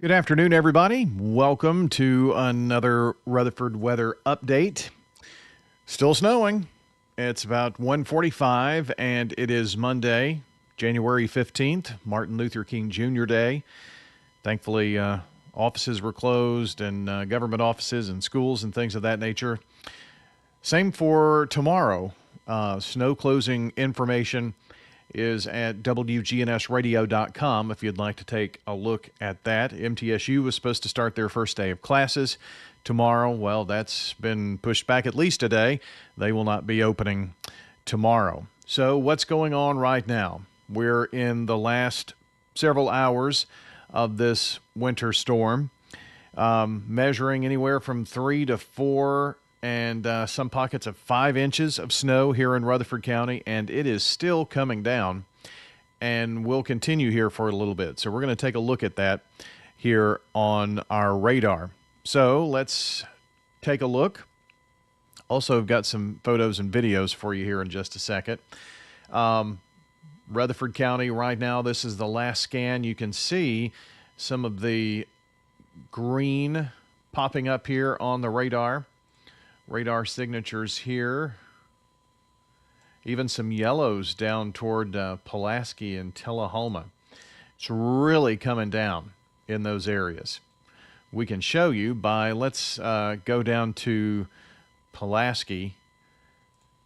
Good afternoon, everybody. Welcome to another Rutherford weather update. Still snowing. It's about 1:45, and it is Monday, January 15th, Martin Luther King Jr. Day. Thankfully, offices were closed, and government offices and schools and things of that nature. Same for tomorrow. Snow closing information is at WGNSradio.com if you'd like to take a look at that. MTSU was supposed to start their first day of classes tomorrow. Well, that's been pushed back at least a day. They will not be opening tomorrow. So what's going on right now? We're in the last several hours of this winter storm, measuring anywhere from 3 to 4 and some pockets of 5 inches of snow here in Rutherford County, and it is still coming down and will continue here for a little bit. So we're going to take a look at that here on our radar. So let's take a look. Also, I've got some photos and videos for you here in just a second. Rutherford County right now, this is the last scan. You can see some of the green popping up here on the radar. Radar signatures here. Even some yellows down toward Pulaski and Tullahoma. It's really coming down in those areas. We can show you by, let's go down to Pulaski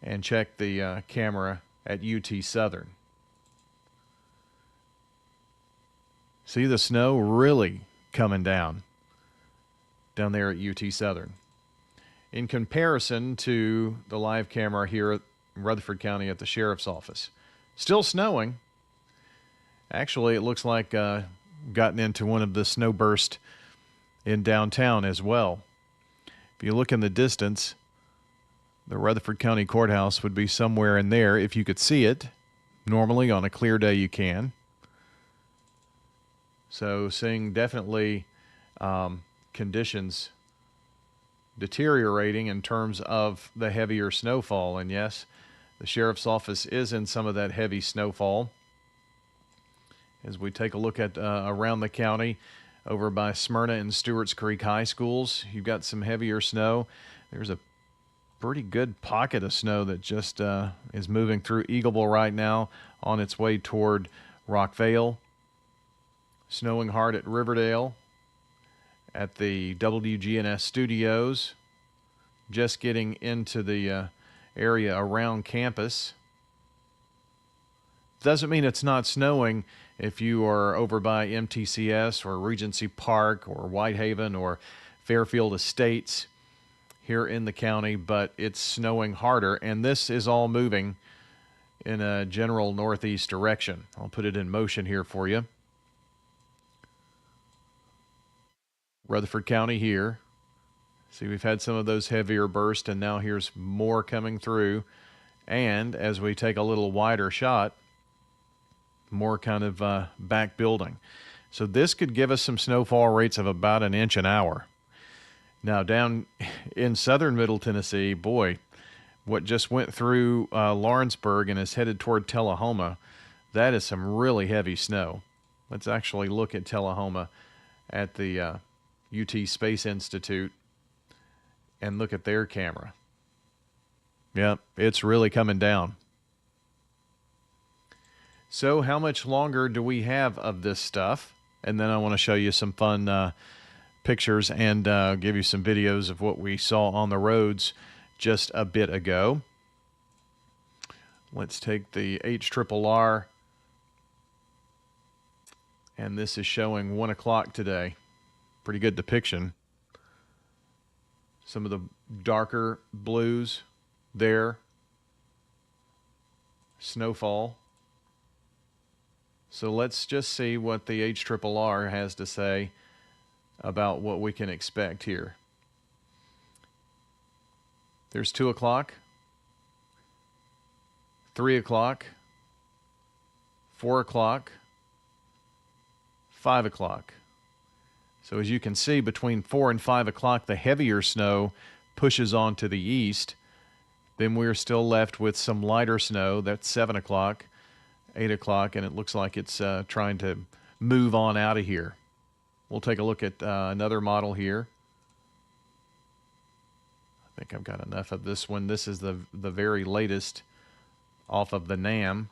and check the camera at UT Southern. See the snow really coming down there at UT Southern. In comparison to the live camera here at Rutherford County at the Sheriff's Office. Still snowing. Actually, it looks like gotten into one of the snowbursts in downtown as well. If you look in the distance, the Rutherford County Courthouse would be somewhere in there if you could see it. Normally, on a clear day, you can. So, seeing definitely conditions deteriorating in terms of the heavier snowfall. And yes, the Sheriff's Office is in some of that heavy snowfall. As we take a look at around the county, over by Smyrna and Stewart's Creek High Schools, you've got some heavier snow. There's a pretty good pocket of snow that just is moving through Eagleville right now on its way toward Rockvale. Snowing hard at Riverdale, at the WGNS studios, just getting into the area around campus. Doesn't mean it's not snowing if you are over by MTCS or Regency Park or Whitehaven or Fairfield Estates here in the county, but it's snowing harder, and this is all moving in a general northeast direction. I'll put it in motion here for you. Rutherford County here. See, we've had some of those heavier bursts, and now here's more coming through. And as we take a little wider shot, more kind of back building. So this could give us some snowfall rates of about 1 inch an hour. Now down in southern Middle Tennessee, boy, what just went through Lawrenceburg and is headed toward Tullahoma, that is some really heavy snow. Let's actually look at Tullahoma at the UT Space Institute and look at their camera. Yep, it's really coming down. So how much longer do we have of this stuff? And then I want to show you some fun pictures and give you some videos of what we saw on the roads just a bit ago. Let's take the HRRR, and this is showing 1 o'clock today. Pretty good depiction. Some of the darker blues there. Snowfall. So let's just see what the HRRR has to say about what we can expect here. There's 2 o'clock, 3 o'clock, 4 o'clock, 5 o'clock. So as you can see, between 4 and 5 o'clock, the heavier snow pushes on to the east. Then we're still left with some lighter snow. That's 7 o'clock, 8 o'clock, and it looks like it's trying to move on out of here. We'll take a look at another model here. I think I've got enough of this one. This is the very latest off of the NAM.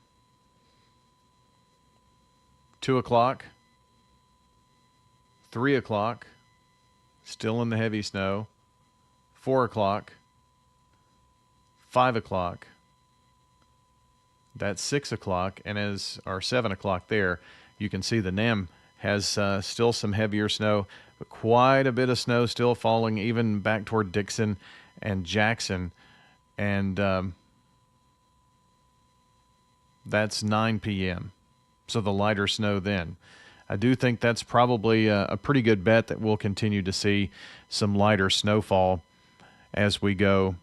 2 o'clock, 3 o'clock, still in the heavy snow, 4 o'clock, 5 o'clock, that's 6 o'clock, and as our 7 o'clock there, you can see the NAM has still some heavier snow, but quite a bit of snow still falling even back toward Dixon and Jackson, and that's 9 p.m., so the lighter snow then. I do think that's probably a pretty good bet that we'll continue to see some lighter snowfall as we go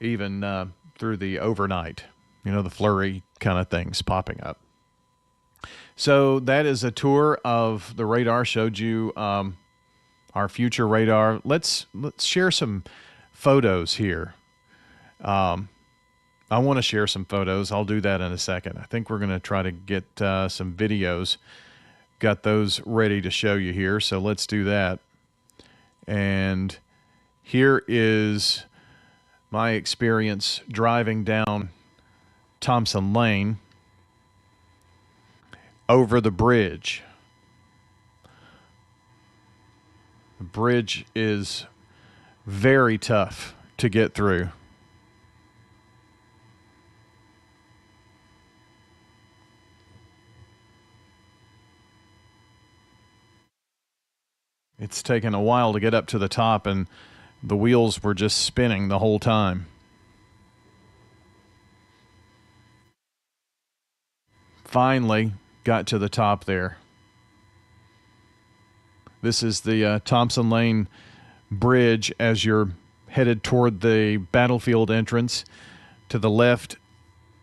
even through the overnight. You know, the flurry kind of things popping up. So that is a tour of the radar. Showed you our future radar. Let's share some photos here. I want to share some photos. I'll do that in a second. I think we're going to try to get some videos. Got those ready to show you here, so let's do that. And here is my experience driving down Thompson Lane over the bridge. The bridge is very tough to get through. It's taken a while to get up to the top, and the wheels were just spinning the whole time. Finally got to the top there. This is the Thompson Lane Bridge as you're headed toward the battlefield entrance. To the left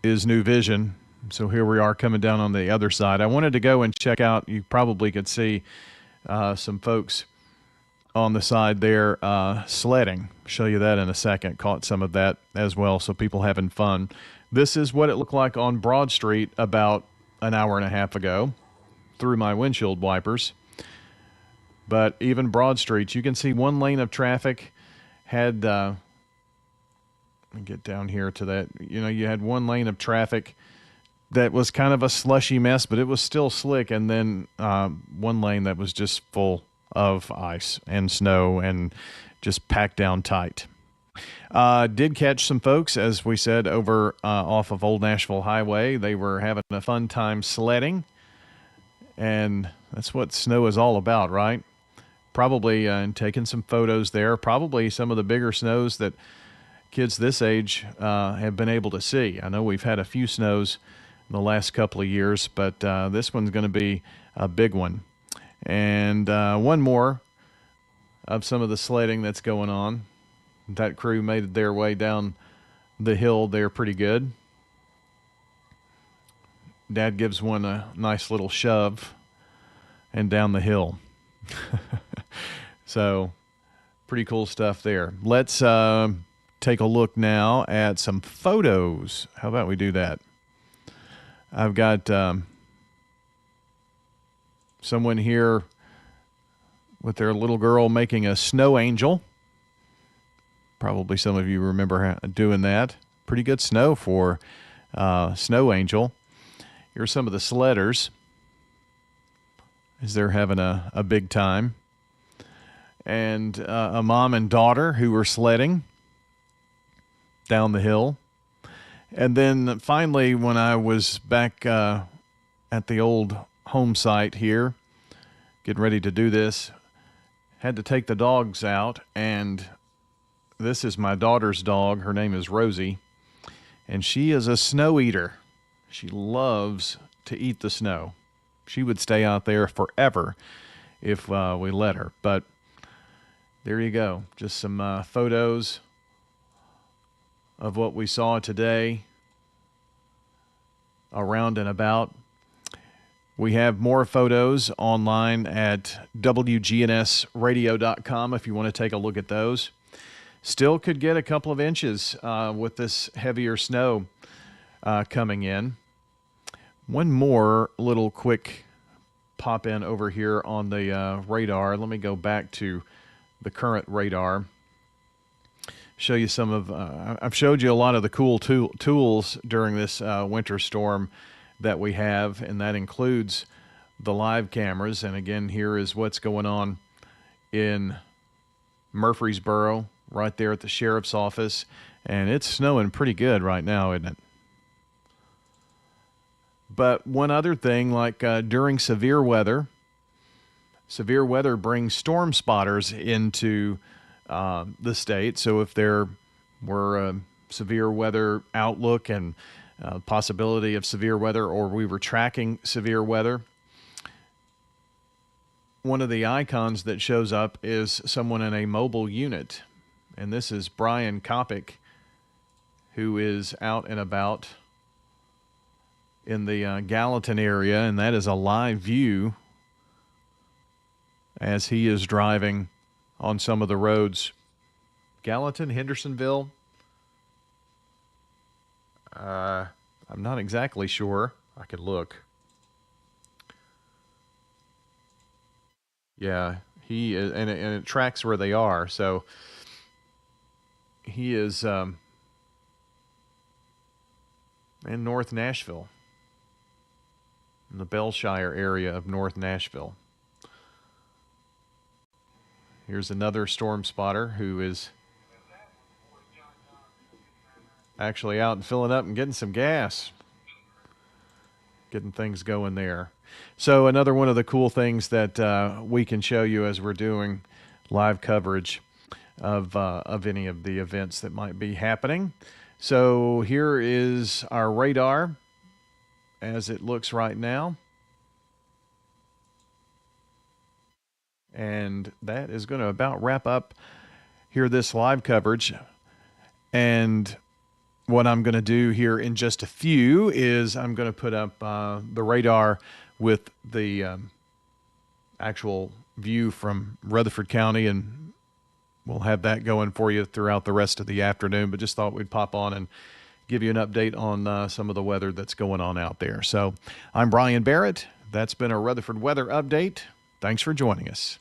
is New Vision. So here we are coming down on the other side. I wanted to go and check out. You probably could see some folks on the side there sledding. Show you that in a second. Caught some of that as well, so people having fun. This is what it looked like on Broad Street about an hour and a half ago through my windshield wipers. But even Broad Street, you can see one lane of traffic had, let me get down here to that, you know, you had one lane of traffic that was kind of a slushy mess, but it was still slick, and then one lane that was just full of ice and snow and just packed down tight. Did catch some folks, as we said, over off of Old Nashville Highway. They were having a fun time sledding, and that's what snow is all about, right? Probably taking some photos there. Probably some of the bigger snows that kids this age have been able to see. I know we've had a few snows in the last couple of years, but this one's going to be a big one. And one more of some of the sledding that's going on. That crew made their way down the hill there pretty good. Dad gives one a nice little shove and down the hill. So pretty cool stuff there. Let's take a look now at some photos. How about we do that? I've got someone here with their little girl making a snow angel. Probably some of you remember doing that. Pretty good snow for snow angel. Here's some of the sledders as they're having a big time. And a mom and daughter who were sledding down the hill. And then finally, when I was back at the old home site here, getting ready to do this, had to take the dogs out, and this is my daughter's dog. Her name is Rosie, and she is a snow eater. She loves to eat the snow. She would stay out there forever if we let her. But there you go. Just some photos of what we saw today around and about. We have more photos online at WGNSradio.com if you want to take a look at those. Still could get a couple of inches with this heavier snow coming in. One more little quick pop in over here on the radar. Let me go back to the current radar. Show you some of, I've showed you a lot of the cool tools during this winter storm that we have, and that includes the live cameras. And again, here is what's going on in Murfreesboro, right there at the sheriff's office. And it's snowing pretty good right now, isn't it? But one other thing, like during severe weather brings storm spotters into the state. So if there were a severe weather outlook and possibility of severe weather, or we were tracking severe weather, one of the icons that shows up is someone in a mobile unit. And this is Brian Kopic, who is out and about in the Gallatin area, and that is a live view as he is driving on some of the roads. Gallatin, Hendersonville? I'm not exactly sure. I could look. Yeah, he is, and it tracks where they are. So he is in North Nashville, in the Bellshire area of North Nashville. Here's another storm spotter who is actually out and filling up and getting some gas, getting things going there. So another one of the cool things that we can show you as we're doing live coverage of any of the events that might be happening. So here is our radar as it looks right now. And that is going to about wrap up here this live coverage. And what I'm going to do here in just a few is I'm going to put up the radar with the actual view from Rutherford County, and we'll have that going for you throughout the rest of the afternoon. But just thought we'd pop on and give you an update on some of the weather that's going on out there. So I'm Brian Barrett. That's been a Rutherford Weather Update. Thanks for joining us.